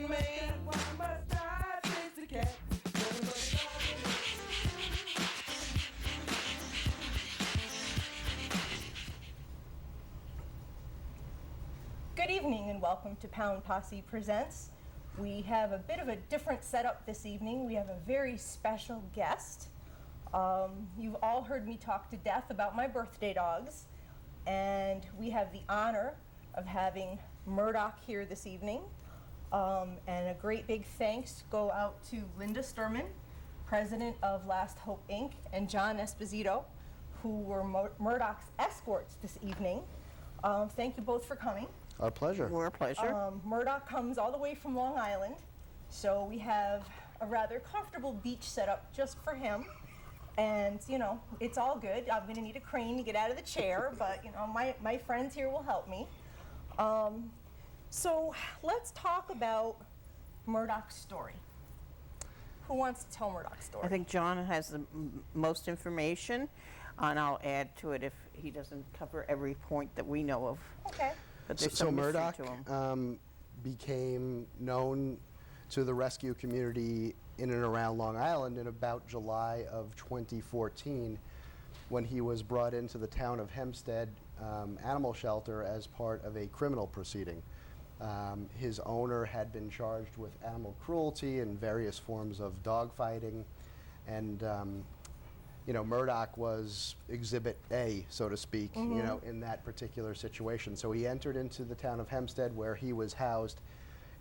in Maine. Why must I chase the cat? Good evening and welcome to Pound Posse Presents. We have a bit of a different setup this evening. We have a very special guest. You've all heard me talk to death about my birthday dogs, and we have the honor of having Murdoch here this evening. And a great big thanks go out to Linda Stuurman, president of Last Hope Inc., and John Esposito, who were Murdoch's escorts this evening. Thank you both for coming. Our pleasure. Our pleasure. Murdoch comes all the way from Long Island, so we have a rather comfortable beach set up just for him. And, you know, it's all good. I'm going to need a crane to get out of the chair, but, you know, my friends here will help me. So let's talk about Murdoch's story. Who wants to tell Murdoch's story? I think John has the most information, and I'll add to it if he doesn't cover every point that we know of. Okay. But there's So some mystery Murdoch to him. became known to the rescue community in and around Long Island in about July of 2014, when he was brought into the town of Hempstead animal shelter as part of a criminal proceeding. His owner had been charged with animal cruelty and various forms of dog fighting, and you know, Murdoch was Exhibit A, so to speak, you know, in that particular situation. So he entered into the town of Hempstead, where he was housed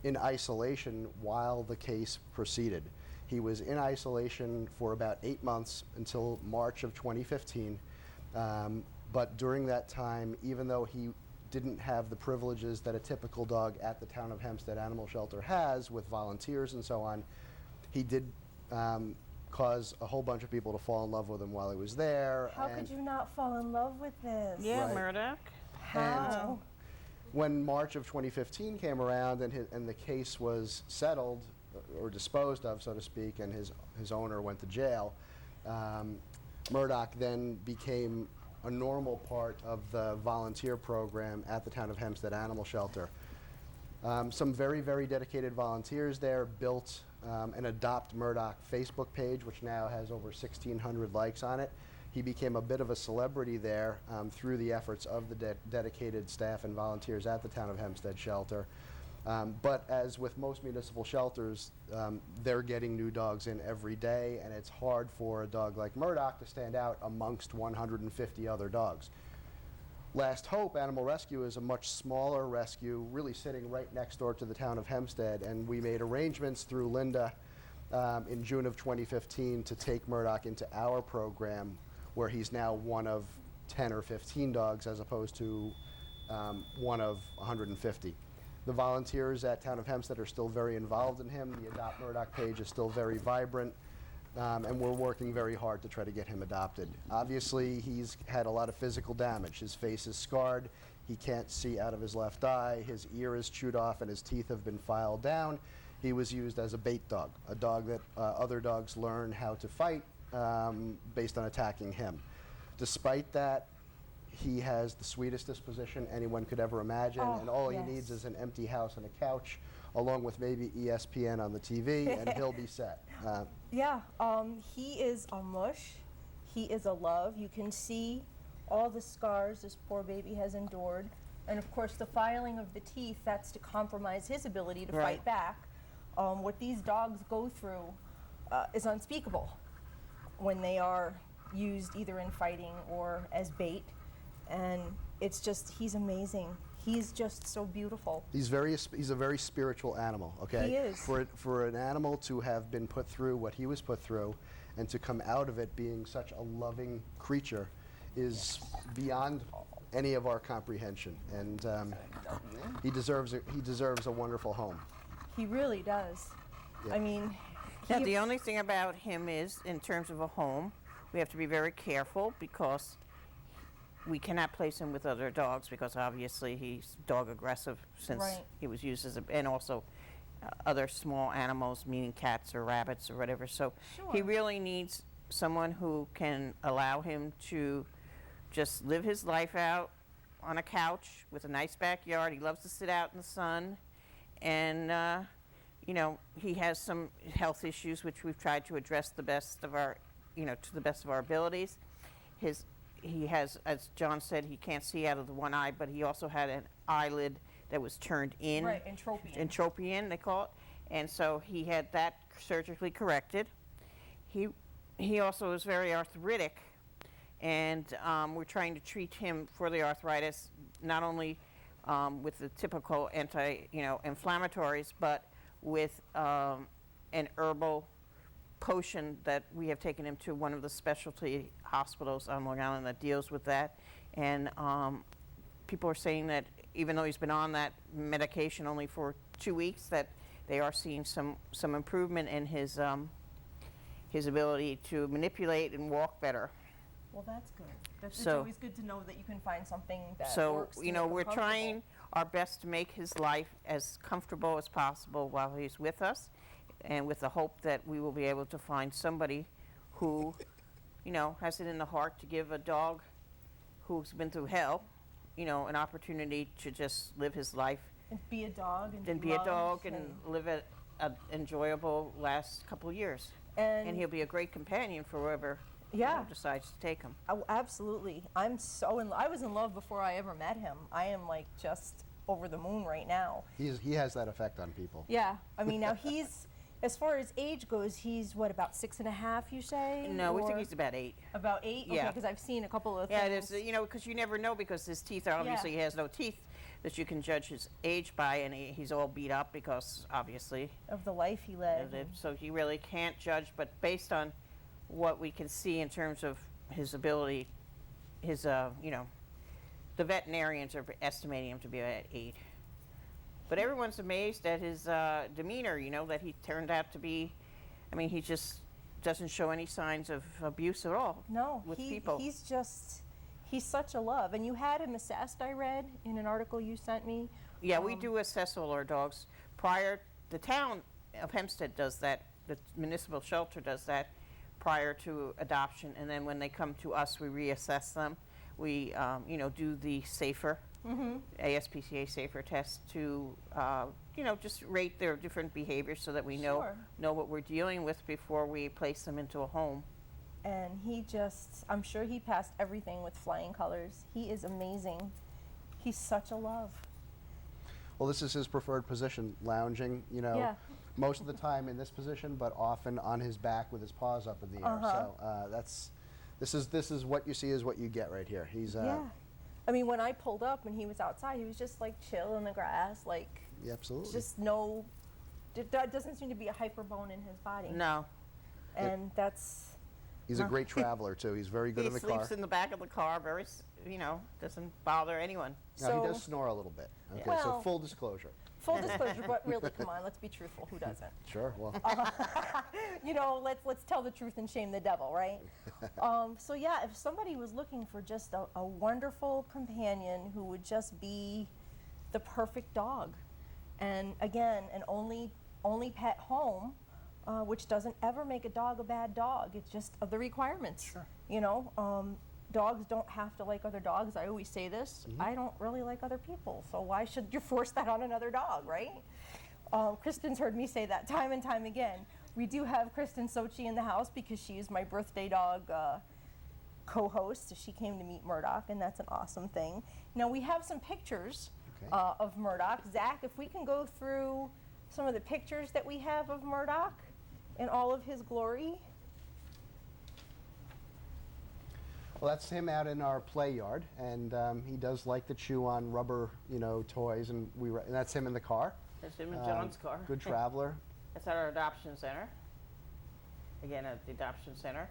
in isolation while the case proceeded. He was in isolation for about 8 months until March of 2015. But during that time, even though he didn't have the privileges that a typical dog at the town of Hempstead Animal Shelter has with volunteers and so on, he did cause a whole bunch of people to fall in love with him while he was there. How could you not fall in love with this? Yeah, Right. Murdoch. How? When March of 2015 came around and the case was settled or disposed of, so to speak, and his owner went to jail, Murdoch then became a normal part of the volunteer program at the town of Hempstead Animal Shelter. Some very, very dedicated volunteers there built an Adopt Murdoch Facebook page, which now has over 1,600 likes on it. He became a bit of a celebrity there through the efforts of the dedicated staff and volunteers at the town of Hempstead Shelter. But as with most municipal shelters, they're getting new dogs in every day, and it's hard for a dog like Murdoch to stand out amongst 150 other dogs. Last Hope Animal Rescue is a much smaller rescue, really sitting right next door to the town of Hempstead, and we made arrangements through Linda in June of 2015 to take Murdoch into our program, where he's now one of 10 or 15 dogs as opposed to one of 150. The volunteers at Town of Hempstead are still very involved in him. The Adopt Murdoch page is still very vibrant, and we're working very hard to try to get him adopted. Obviously, he's had a lot of physical damage. His face is scarred. He can't see out of his left eye. His ear is chewed off, and his teeth have been filed down. He was used as a bait dog, a dog that other dogs learn how to fight based on attacking him. Despite that, he has the sweetest disposition anyone could ever imagine, and all he needs is an empty house and a couch, along with maybe ESPN on the TV, and he'll be set. He is a mush. He is a love. You can see all the scars this poor baby has endured. And of course, the filing of the teeth, that's to compromise his ability to fight back. What these dogs go through is unspeakable when they are used either in fighting or as bait. And it's just, he's amazing. He's just so beautiful. He's a very spiritual animal, okay? He is. For an animal to have been put through what he was put through and to come out of it being such a loving creature is beyond any of our comprehension. And he deserves a wonderful home. He really does. Yeah. I mean, Now, the only thing about him is, in terms of a home, we have to be very careful because we cannot place him with other dogs because obviously he's dog aggressive since he was used as and also other small animals, meaning cats or rabbits or whatever. So he really needs someone who can allow him to just live his life out on a couch with a nice backyard. He loves to sit out in the sun and you know, he has some health issues which we've tried to address the best of our, you know, to the best of our abilities. He has, as John said, he can't see out of the one eye, but he also had an eyelid that was turned in. Right, entropion. Entropion, they call it. And so he had that surgically corrected. He also is very arthritic, and we're trying to treat him for the arthritis, not only with the typical inflammatories, but with an herbal potion that we have taken him to one of the specialty hospitals on Long Island that deals with that. And people are saying that even though he's been on that medication only for 2 weeks, that they are seeing some improvement in his ability to manipulate and walk better. Well, that's good. It's So- always good to know that you can find something that So, works. to you make know, him we're comfortable. trying our best to make his life as comfortable as possible while he's with us, and with the hope that we will be able to find somebody who, you know, has it in the heart to give a dog who's been through hell, you know, an opportunity to just live his life And be a dog and and be a loved dog and live an enjoyable last couple of years. And he'll be a great companion for whoever Yeah. decides to take him. Oh, absolutely. I was in love before I ever met him. I am like just over the moon right now. He has that effect on people. Yeah. I mean, now he's, as far as age goes, he's what, about 6.5, you say? No, we think Or he's about 8. about 8? Yeah. Because I've seen a couple of Yeah, things. it is, you know, because you never know, because his teeth are obviously, he has no teeth that you can judge his age by, and he's all beat up because obviously, Of the life he led. so he really can't judge. But based on what we can see in terms of his ability, his, you know, the veterinarians are estimating him to be at 8. But everyone's amazed at his demeanor, you know, that he turned out to be, I mean, he just doesn't show any signs of abuse at all. No, with people. He's such a love. And you had him assessed, I read, in an article you sent me. Yeah, we do assess all our dogs. The town of Hempstead does that, the municipal shelter does that prior to adoption, and then when they come to us, we reassess them. We, you know, do the SAFER, ASPCA SAFER test to, you know, just rate their different behaviors so that we Sure. know what we're dealing with before we place them into a home. And I'm sure he passed everything with flying colors. He is amazing. He's such a love. Well, this is his preferred position, lounging, you know, Yeah. most of the time in this position, but often on his back with his paws up in the air. So this is what you see is what you get right here. He's Yeah. I mean, when I pulled up and he was outside, he was just like chill in the grass, like yeah, absolutely. just there doesn't seem to be a hyperbone in his body. No. And that's, He's a great traveler too. He's very good He in the car. sleeps in the back of the car, you know, doesn't bother anyone. Now, he So- does snore a little bit. Okay, so Well- full disclosure. full disclosure, but really, come on, let's be truthful. Who doesn't? Sure. Well, You know, let's tell the truth and shame the devil, right? So yeah, if somebody was looking for just a wonderful companion who would just be the perfect dog, and again, an only pet home, which doesn't ever make a dog a bad dog. It's just the requirements. Sure. You know, dogs don't have to like other dogs. I always say this. I don't really like other people, so why should you force that on another dog, right? Kristen's heard me say that time and time again. We do have Kristen Sochi in the house because she is my birthday dog co-host. So she came to meet Murdoch, and that's an awesome thing. Now we have some pictures Okay. of Murdoch. Zach, if we can go through some of the pictures that we have of Murdoch in all of his glory. well, that's him out in our play yard, and he does like to chew on rubber, you know, toys, and and that's him in the car. That's him in John's car. Good traveler. That's at our adoption center. Again, at the adoption center.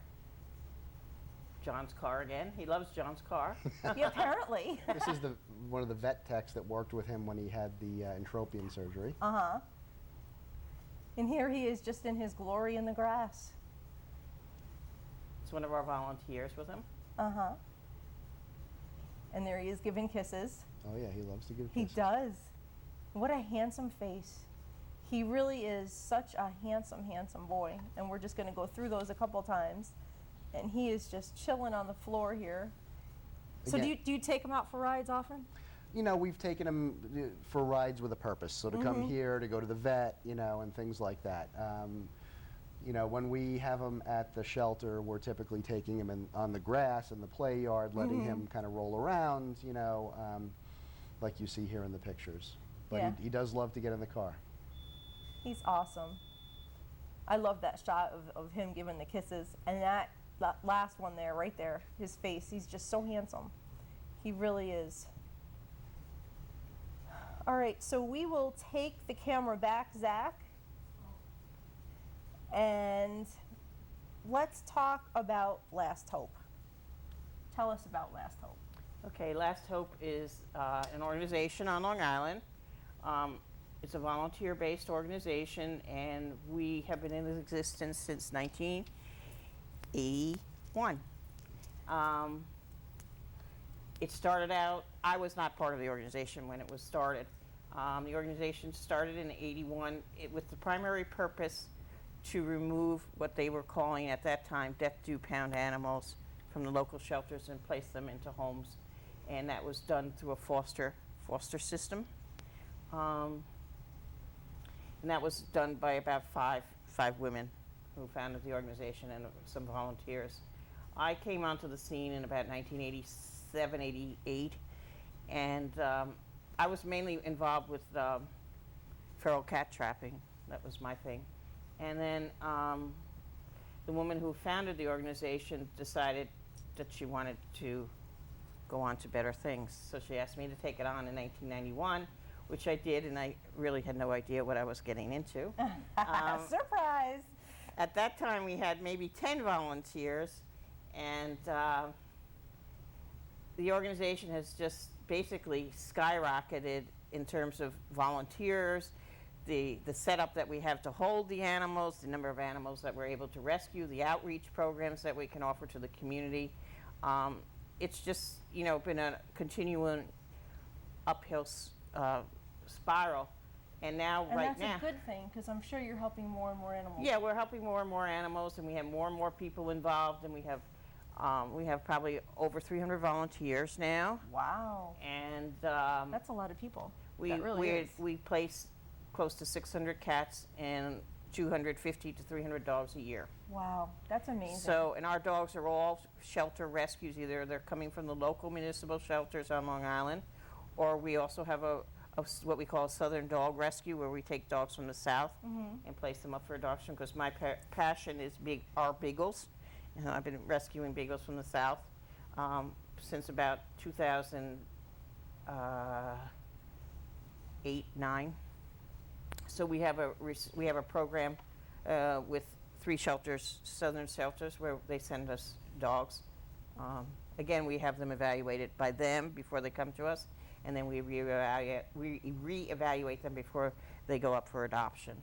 John's car again. He loves John's car. Yeah, apparently. This is one of the vet techs that worked with him when he had the entropion surgery. Uh-huh. And here he is just in his glory in the grass. It's one of our volunteers with him. Uh-huh. And there he is giving kisses. Oh yeah, he loves to give He kisses. does. What a handsome face. He really is such a handsome, handsome boy. And we're just going to go through those a couple times. And he is just chilling on the floor here. So Again- do you take him out for rides often? you know, we've taken him for rides with a purpose. So to come here, to go to the vet, you know, and things like that. You know, when we have him at the shelter, we're typically taking him on the grass in the play yard, letting him kind of roll around, you know, like you see here in the pictures. But Yeah. he does love to get in the car. He's awesome. I love that shot of him giving the kisses, and that last one there, right there, his face, he's just so handsome. He really is. All right, so we will take the camera back, Zach, and let's talk about Last Hope. Tell us about Last Hope. Okay, Last Hope is an organization on Long Island. It's a volunteer-based organization, and we have been in existence since 1981. It started out, I was not part of the organization when it was started. The organization started in '81 with the primary purpose to remove what they were calling at that time death-due pound animals from the local shelters and place them into homes. And that was done through a foster system. And that was done by about five women who founded the organization and some volunteers. I came onto the scene in about 1987, 88, and I was mainly involved with feral cat trapping. That was my thing. And then the woman who founded the organization decided that she wanted to go on to better things. So she asked me to take it on in 1991, which I did, and I really had no idea what I was getting into. Surprise! At that time, we had maybe 10 volunteers, and the organization has just basically skyrocketed in terms of volunteers, the setup that we have to hold the animals, the number of animals that we're able to rescue, the outreach programs that we can offer to the community. It's just, you know, been a continuing uphill spiral. And now, And right that's now, a good thing, because I'm sure you're helping more and more animals. yeah, we're helping more and more animals, and we have more people involved, and we have probably over 300 volunteers now. Wow. And That's a lot of people. That really is. we place close to 600 cats and 250 to 300 dogs a year. Wow, that's amazing. So, and our dogs are all shelter rescues. Either they're coming from the local municipal shelters on Long Island, or we also have what we call a Southern Dog Rescue, where we take dogs from the south and place them up for adoption, because my passion is our beagles. And I've been rescuing beagles from the south since about 2008, 9. So we have a program with 3 shelters, Southern shelters, where they send us dogs. Again, we have them evaluated by them before they come to us, and then we reevaluate them before they go up for adoption.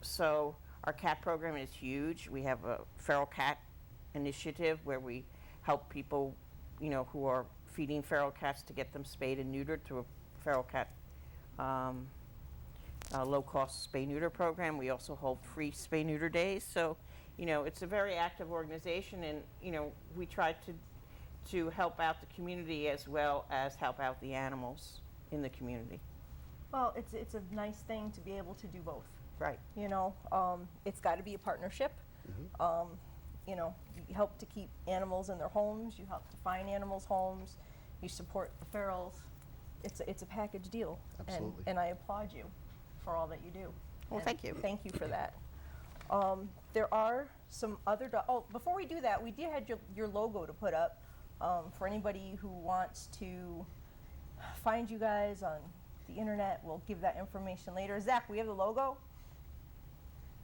So our cat program is huge. We have a feral cat initiative where we help people, you know, who are feeding feral cats to get them spayed and neutered through a feral cat low-cost spay-neuter program. We also hold free spay-neuter days. So, you know, it's a very active organization, and, you know, we try to help out the community as well as help out the animals in the community. Well, it's a nice thing to be able to do both. Right. You know, it's got to be a partnership. You know, you help to keep animals in their homes. You help to find animals homes. You support the ferals. It's a package deal. Absolutely. And I applaud you for all that you do. Well, And thank you. Thank you for that. There are some other before we do that, we did have your logo to put up for anybody who wants to find you guys on the internet. We'll give that information later. Zach, we have the logo.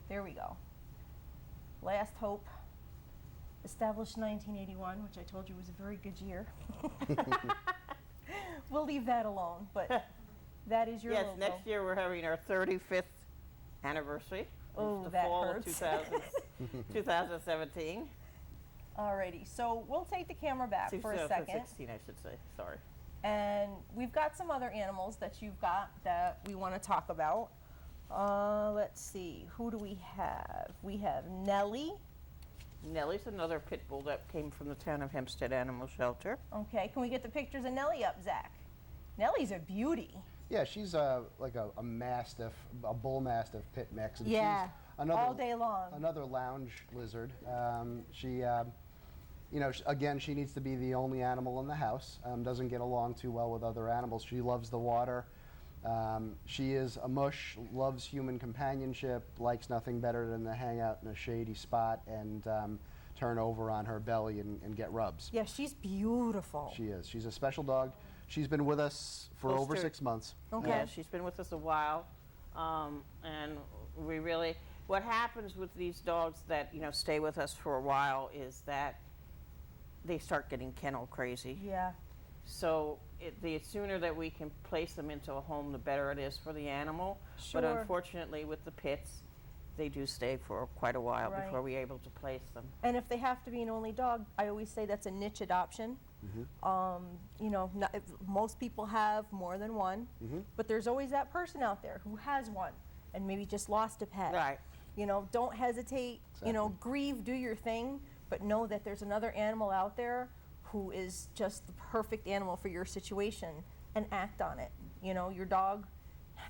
There we go. Last Hope, established 1981, which I told you was a very good year. We'll leave that alone, but that is your Yes, logo. next year we're having our 35th anniversary. Oh, the that fall hurts. of 2017. Alrighty, so we'll take the camera back for a second. 2016, I should say. Sorry. And we've got some other animals that you've got that we want to talk about. Let's see, who do we have? We have Nelly, Nelly's another pit bull that came from the town of Hempstead Animal Shelter. Okay, can we get the pictures of Nelly up, Zach? Nelly's a beauty. Yeah, she's like a mastiff, a bull mastiff pit mix. And Yeah, she's another, all day long. Another lounge lizard. You know, again, she needs to be the only animal in the house. Doesn't get along too well with other animals. She loves the water. She is a mush, loves human companionship, likes nothing better than to hang out in a shady spot and turn over on her belly and get rubs. Yeah, she's beautiful. She is. She's a special dog. She's been with us for Close over to- 6 months. Okay. Yeah, she's been with us a while, and we really, what happens with these dogs that, you know, stay with us for a while is that they start getting kennel crazy. Yeah. So the sooner that we can place them into a home, the better it is for the animal. Sure. But unfortunately, with the pits, they do stay for quite a while Right. before we're able to place them. And if they have to be an only dog, I always say that's a niche adoption. You know, most people have more than one, but there's always that person out there who has one and maybe just lost a pet. Right. You know, don't hesitate, you know, Exactly. grieve, do your thing, but know that there's another animal out there who is just the perfect animal for your situation and act on it. You know, your dog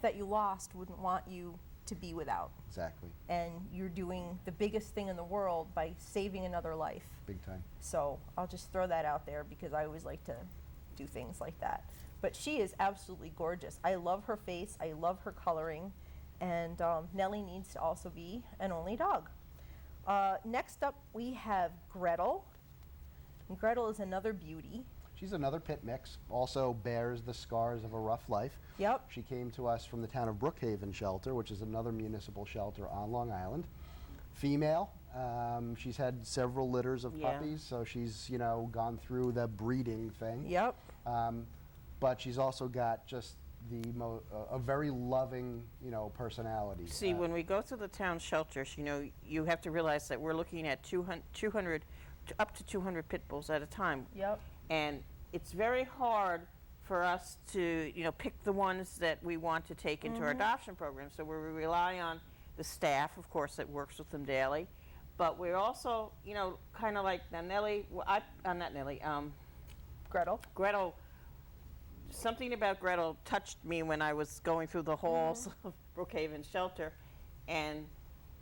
that you lost wouldn't want you to be without. Exactly. And you're doing the biggest thing in the world by saving another life. Big time. So I'll just throw that out there because I always like to do things like that. But she is absolutely gorgeous. I love her face. I love her coloring. And Nelly needs to also be an only dog. Next up, we have Gredle. And Gredle is another beauty. She's another pit mix, also bears the scars of a rough life. Yep. She came to us from the town of Brookhaven Shelter, which is another municipal shelter on Long Island. Female. She's had several litters of Yeah. puppies, so she's, you know, gone through the breeding thing. Yep. But she's also got just a very loving, you know, personality. See, when we go to the town shelters, you know, you have to realize that we're looking at 200 up to 200 pit bulls at a time. Yep. And it's very hard for us to, you know, pick the ones that we want to take into our adoption program. So we rely on the staff, of course, that works with them daily. But we're also, you know, kind of like now Nelly, well, not Nelly, Gredle. Gredle. Something about Gredle touched me when I was going through the halls of Brookhaven Shelter, and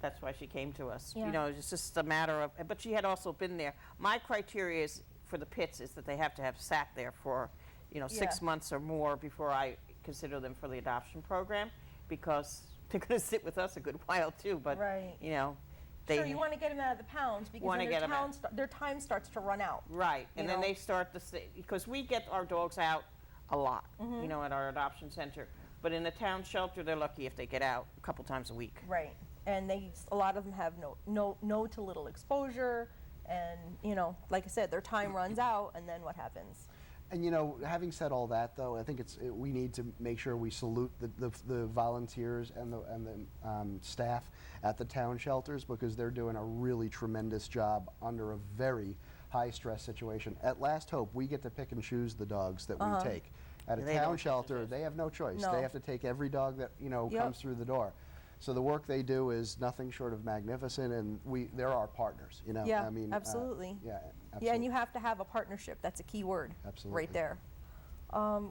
that's why she came to us. Yeah. You know, it's just a matter of, but she had also been there. My criteria is, for the pits is that they have to have sat there for, you know, 6 Yeah. months or more before I consider them for the adoption program, because they're going to sit with us a good while too. But Right. you know, they Sure, you want to get them out of the pounds because Wanna then get 'em out. their time starts to run out. right, and you then know. they start to stay, because we get our dogs out a lot, you know, at our adoption center. But in the town shelter, they're lucky if they get out a couple times a week. Right. And a lot of them have no to little exposure, and you know, like I said, their time runs out, and then what happens? And you know, having said all that, though, I think we need to make sure we salute the volunteers and the staff at the town shelters, because they're doing a really tremendous job under a very high stress situation. At Last Hope, we get to pick and choose the dogs that we take. At a They don't town pick and shelter, choose. they have no choice. No. They have to take every dog that, you know, Yep. comes through the door. So the work they do is nothing short of magnificent, and they're our partners. You know, Yeah, I mean, absolutely. yeah, absolutely. Yeah, and you have to have a partnership. That's a key word. Absolutely. Right there.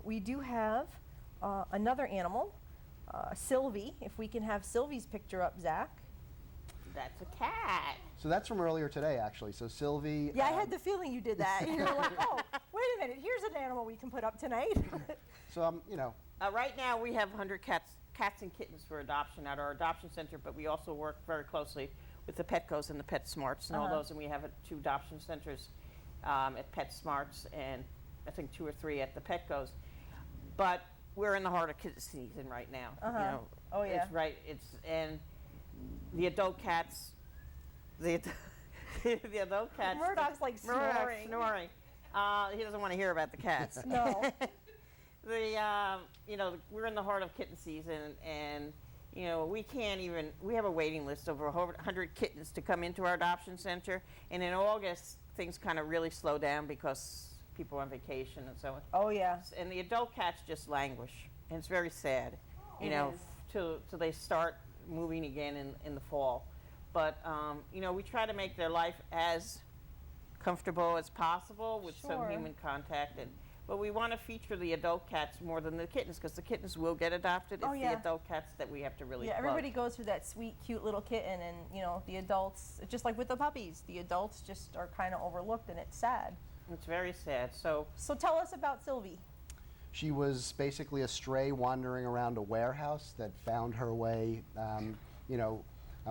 We do have another animal, Sylvie. If we can have Sylvie's picture up, Zach. That's a cat. So that's from earlier today, actually. So Sylvie. Yeah, I had the feeling you did that. You're like, oh, wait a minute. Here's an animal we can put up tonight. So you know, Right now, we have 100 cats and kittens for adoption at our adoption center, but we also work very closely with the Petcos and the PetSmarts and all those, and we have 2 adoption centers at PetSmarts and I think 2 or 3 at the Petcos. But we're in the heart of kitten season right now. You know, Oh, yeah. It's right. And the adult cats, the adult cats. Murdoch's like Murdoch's snoring. snoring. He doesn't want to hear about the cats. No. You know, we're in the heart of kitten season, and you know, we have a waiting list of over 100 kittens to come into our adoption center, and in August, things kind of really slow down because people are on vacation and so on. Oh, yeah. And the adult cats just languish, and it's very sad, you It know, is. till they start moving again in the fall. but you know, we try to make their life as comfortable as possible with some Sure. human contact, but we want to feature the adult cats more than the kittens, because the kittens will get adopted. Oh, It's yeah. the adult cats that we have to really Yeah, love. everybody goes through that sweet, cute little kitten, and you know the adults, just like with the puppies, the adults just are kind of overlooked, and it's sad. It's very sad. So So tell us about Sylvie. She was basically a stray wandering around a warehouse that found her way, you know,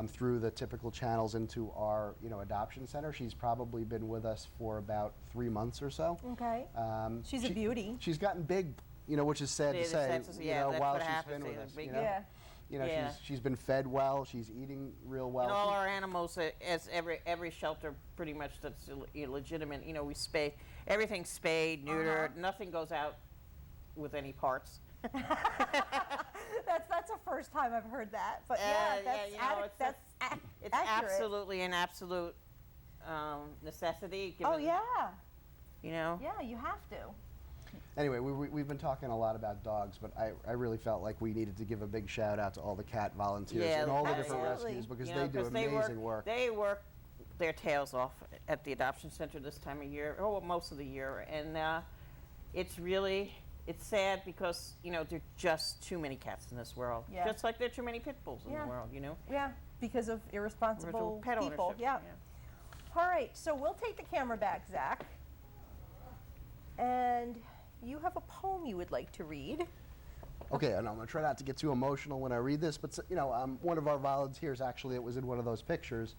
through the typical channels into our, you know, adoption center. She's probably been with us for about 3 months or so. Okay. She's a She- beauty. She's gotten big, you know, which is sad It to is say. sad to say, you yeah, know, that's while what she's happens, been with they're us. big. You know? Yeah. You know, Yeah. she's been fed well. She's eating real well. and all She- our animals, as every shelter pretty much that's legitimate, you know, we spay, everything's spayed, neutered, nothing goes out with any parts. That's the first time I've heard that, but yeah, that's you know, it's accurate. absolutely an absolute necessity. Given, Oh yeah, you know. yeah, you have to. Anyway, we've been talking a lot about dogs, but I really felt like we needed to give a big shout out to all the cat volunteers Yeah, and all the different absolutely. rescues, because You they know, do 'cause amazing work. They work their tails off at the adoption center this time of year, or most of the year, and it's sad because, you know, there are just too many cats in this world. Yeah. Just like there are too many pit bulls in Yeah. the world, you know. Yeah, because of irresponsible Pet people. ownership. Yeah. All right, so we'll take the camera back, Zach. And you have a poem you would like to read. Okay, and I'm gonna try not to get too emotional when I read this, but you know, one of our volunteers, actually, it was in one of those pictures,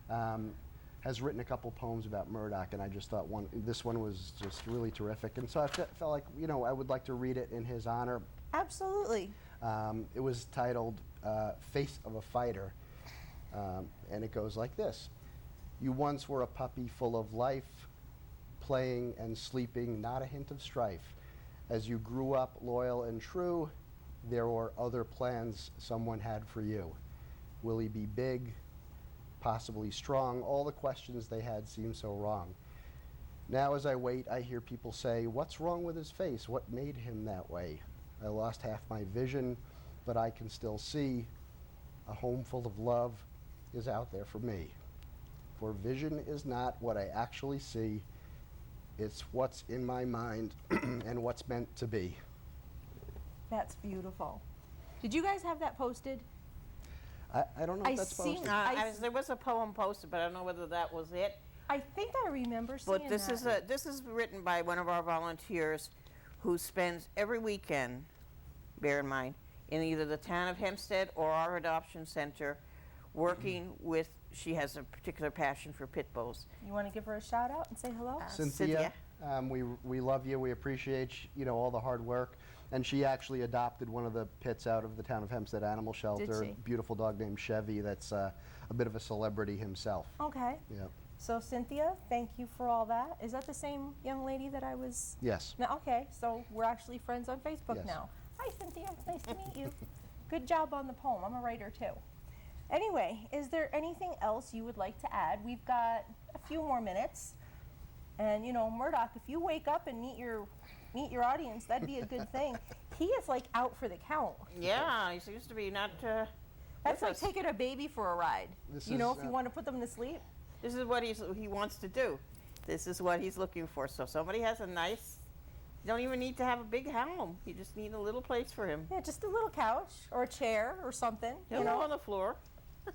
has written a couple poems about Murdoch, and I just thought this one was just really terrific, and so I felt like, you know, I would like to read it in his honor. Absolutely. It was titled "Face of a Fighter," and it goes like this: "You once were a puppy full of life, playing and sleeping, not a hint of strife. As you grew up loyal and true, there were other plans someone had for you. Will he be big, possibly strong? All the questions they had seem so wrong. Now as I wait, I hear people say, what's wrong with his face? What made him that way? I lost half my vision, but I can still see a home full of love is out there for me. For vision is not what I actually see. It's what's in my mind and what's meant to be." That's beautiful. Did you guys have that posted? I don't know I if that's seen- posted. There was a poem posted, but I don't know whether that was it. I think I remember seeing But this that. this is written by one of our volunteers who spends every weekend, bear in mind, in either the town of Hempstead or our adoption center, working with. She has a particular passion for pit bulls. You want to give her a shout out and say hello? Cynthia, we love you. We appreciate you know all the hard work. And she actually adopted one of the pits out of the town of Hempstead Animal Shelter. she? A beautiful dog named Chevy. That's a bit of a celebrity himself. Okay. Yeah. So Cynthia, thank you for all that. Is that the same young lady that I was? Yes. No, okay, so we're actually friends on Facebook Yes. now. Hi Cynthia, nice to meet you. Good job on the poem. I'm a writer too. Anyway, is there anything else you would like to add? We've got a few more minutes. And you know, Murdoch, if you wake up and meet your audience, that'd be a good thing. He is like out for the count. Yeah, he seems to be not. That's with like us. taking a baby for a ride. This You know, is, if you want to put them to sleep. This is what he wants to do. This is what he's looking for. So somebody has a nice. You don't even need to have a big home. You just need a little place for him. Yeah, just a little couch or a chair or something. He'll You go know. on the floor.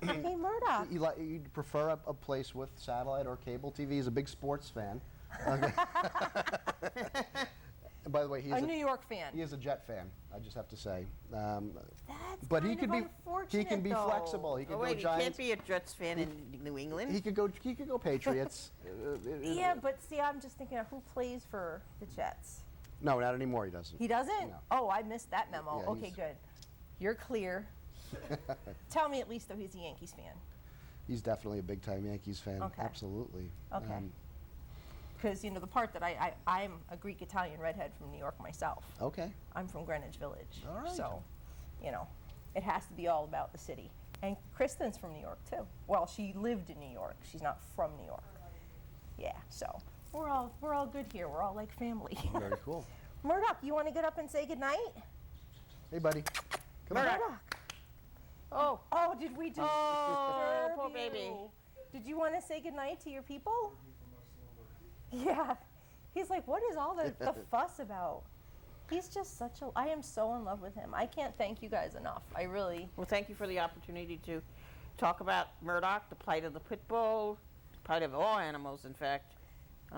Hey Murdoch. You'd prefer a place with satellite or cable TV? He's a big sports fan. Okay. And by the way, A New York fan. he is a Jet fan. I just have to say. That's But he kind could of be unfortunate, be though. flexible. He could Oh go wait, he Giants. can't be a Jets fan in New England. He could go Patriots. Yeah, but see, I'm just thinking of who plays for the Jets. No, not anymore. He doesn't. He doesn't? No. Oh, I missed that memo. Yeah, Okay, he's- good. You're clear. Tell me at least though he's a Yankees fan. He's definitely a big time Yankees fan. Okay. Absolutely. Okay. Because you know the part that I'm a Greek Italian redhead from New York myself. Okay. I'm from Greenwich Village. All right. So, you know, it has to be all about the city. And Kristen's from New York too. Well, she lived in New York. She's not from New York. Yeah. So we're all good here. We're all like family. Very cool. Murdoch, you want to get up and say goodnight? Hey, buddy. Come on. Murdoch. Oh, Oh, did we disturb Oh, poor you? baby. Did you want to say goodnight to your people? Yeah. He's like, what is all the fuss about? He's just such a, I am so in love with him. I can't thank you guys enough. I really, well, thank you for the opportunity to talk about Murdoch, the plight of the pit bull, the plight of all animals, in fact.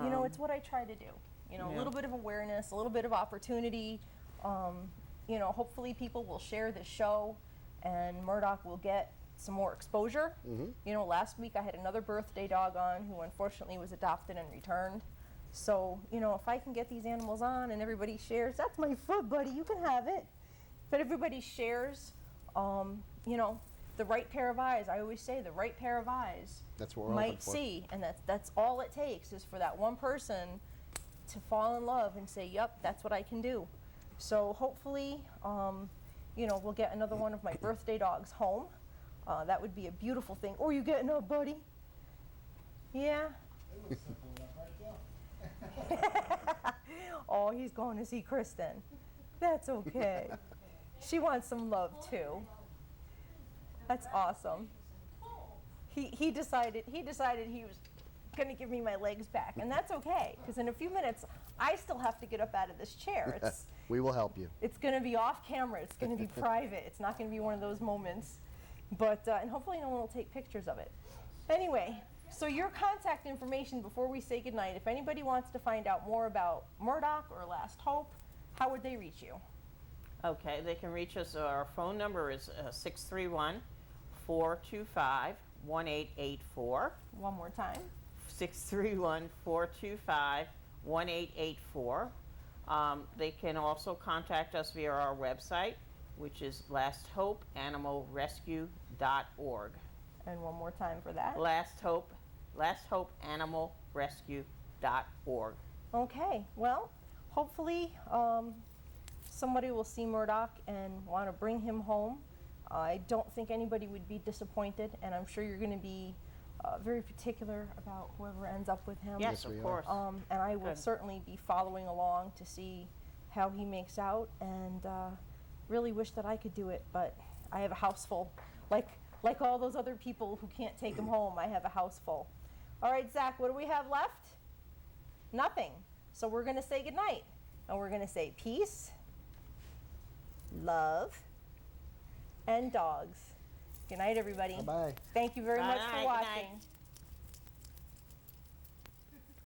you know, it's what I try to do. You know, a yeah. little bit of awareness, a little bit of opportunity. You know, hopefully people will share this show and Murdoch will get some more exposure. You know, last week I had another birthday dog on who unfortunately was adopted and returned. So, you know, if I can get these animals on and everybody shares, that's my foot, buddy, you can have it. But everybody shares, you know, the right pair of eyes. I always say the right pair of eyes That's what we're hoping might for. see, and that's all it takes is for that one person to fall in love and say, yep, that's what I can do. So hopefully, you know, we'll get another one of my birthday dogs home. That would be a beautiful thing. Oh, you getting up, buddy? Yeah? Oh, he's going to see Kristen. That's okay. She wants some love too. That's awesome. He decided he was going to give me my legs back, and that's okay because in a few minutes I still have to get up out of this chair. We will help you. It's going to be off camera. It's going to be private. It's not going to be one of those moments. But and hopefully no one will take pictures of it. Anyway, so your contact information before we say goodnight. If anybody wants to find out more about Murdoch or Last Hope, how would they reach you? Okay, they can reach us. Our phone number is 631-425-1884. One more time. 631-425-1884. They can also contact us via our website, which is lasthopeanimalrescue.org. And one more time for that. lasthopeanimalrescue.org. Okay, well, hopefully somebody will see Murdoch and want to bring him home. I don't think anybody would be disappointed, and I'm sure you're going to be very particular about whoever ends up with him. Yes, Yes, we of are. course. And I will Good. certainly be following along to see how he makes out, and really wish that I could do it, but I have a house full. Like all those other people who can't take him home, I have a house full. All right, Zach, what do we have left? Nothing. So we're going to say goodnight, and we're going to say peace, love, and dogs. Good night, everybody. Bye-bye. Thank you very much for Bye-bye. Good night. watching.